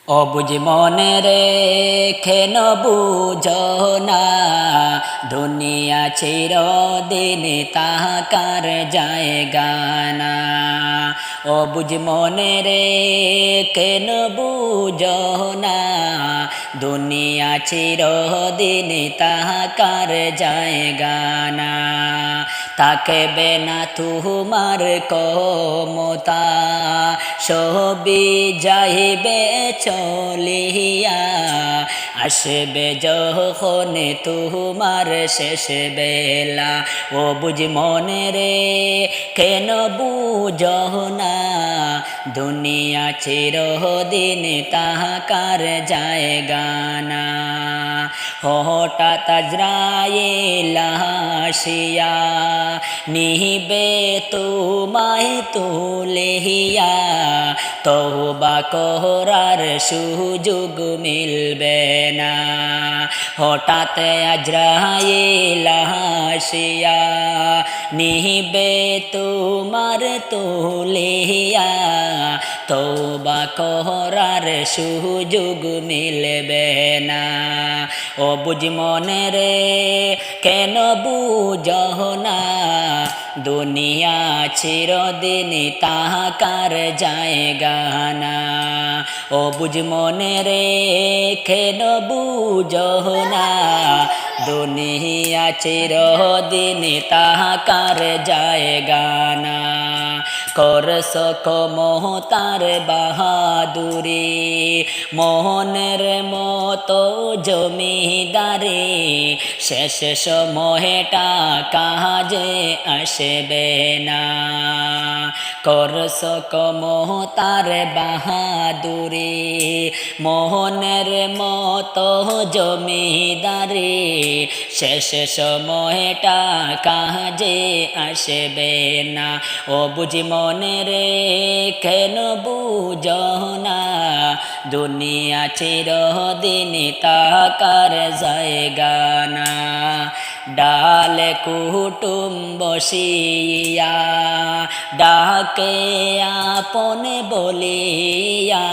অবুঝ মনে রেখে বুঝো না, দুনিয়া চিরদিন তাহাকার জায়গা না। অবুঝ মনে রেখে বুঝো না, দুনিয়া চিরদিন তাহাকার জায়গা না। থাকবে না তুমার ক্ষমতা, সবই যাইবে চলিয়া। আসবে যখন তুমার শেষ বেলা, ও বুঝ মনে রে কেন বুঝো না, দুনিয়া চিরদিন তাহাকার জায়গা না। হঠাৎ আজরাইল আসিয়া নিবে তোমায় তুলিয়া, তওবা করার সুযোগ মিলবে না। হঠাৎ আজরাইল আসিয়া নিবে তোমার তুলিয়া, তওবা করার সুযোগ মিলবে না। ও বুঝ মনে রে কেন বুঝো না, দুনিয়া চিরদিন তাহাকার জায়গা না। ও বুঝ মনে রে কেন বুঝো না, দুনিয়া চিরদিন তাহাকার জায়গা না। করস কমতার বাহাদুরি, মোহনের মতো জমিদারি, শেষ সময়ে টাকা যে আসবে না। করস কমতার বাহাদুরি, মোহনের মতো জমিদারি, শেষ সময়ে টাকা যে আসবে না। ও বুঝ মনে রে কেন বুঝো না, দুনিয়া চিরদিন তাহাকার জায়গা না। ডাল কুটুম বসিয়া ডাকে আপন বলিয়া,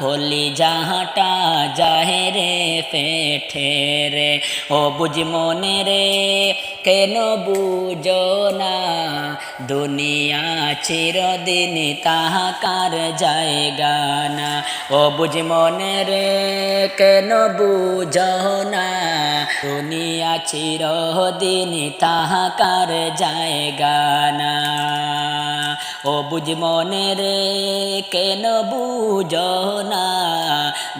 কলিজাটা যায় রে পেটে রে। ও বুঝ মনে রে কেন বুঝো না, দুনিয়া চিরদিন তাহাকার জায়গা না। ও বুঝ মনে রে কেন বুঝো না, দুনিয়া চিরদিন তাহাকার জায়গা না। ও বুঝ মনে রে কেন বুঝো না,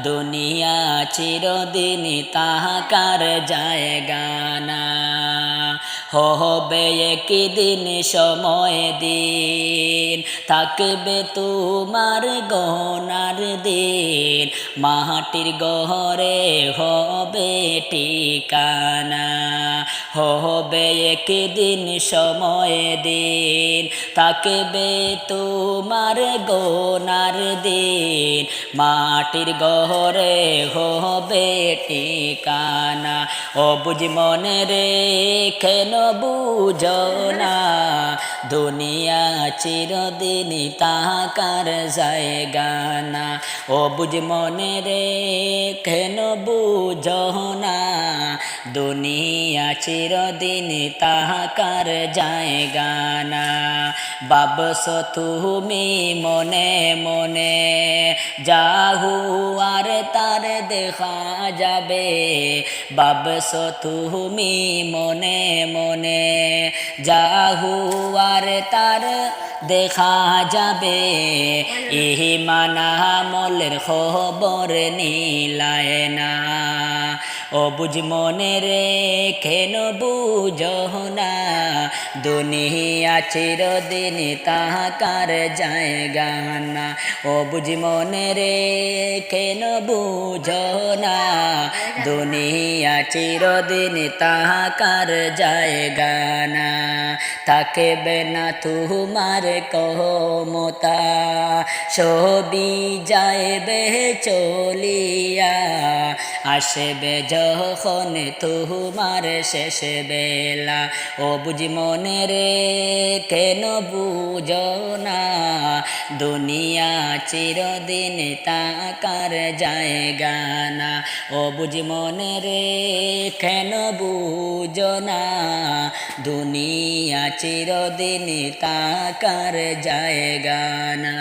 দুনিয়া চিরদিন তাহাকার জায়গা না। হবে একদিন সময় দিন, থাকবে তোমার গহনার দিন, মাটির ঘরে হবে ঠিকানা। হবে একদিন সময় দিন, থাকবে তোমার গহনার দিন, মাটির ঘরে হবে ঠিকানা। ও বুঝ মনে রে কেন বুঝো না, দুনিয়া চিরদিন তাহাকার জায়গা না। ও বুঝ মনে রে কেন বুঝো না, দুনিয়া চিরদিন তাহাকার জায়গা না। ভাবছ তুমি মনে মনে, যাহু আর তার দেখা যাবে। ভাবছ তুমি মনে মনে, যাহু আর তার দেখা যাবে। ইমান আমলের খবর নিলায় না। ও বুঝ মনে রে কেন বুঝো না, দুনিয়া চিরদিন তাহাকার জায়গা না। ও বুঝ মনে রে কেন বুঝো না, দুনিয়া চিরদিন তাহাকার জায়গা না। থাকবে না তোমার ক্ষমতা, সবই যাইবে চলিয়া। আসবে যখন তোমার শেষ বেলা। ও বুঝি মনে রে কেন বুঝো না, দুনিয়া চিরদিন তাকার জায়গা না। ও বুঝি মনে রে কেন বুঝো না, দুনিয়া চিরদিন তাকার জায়গা না।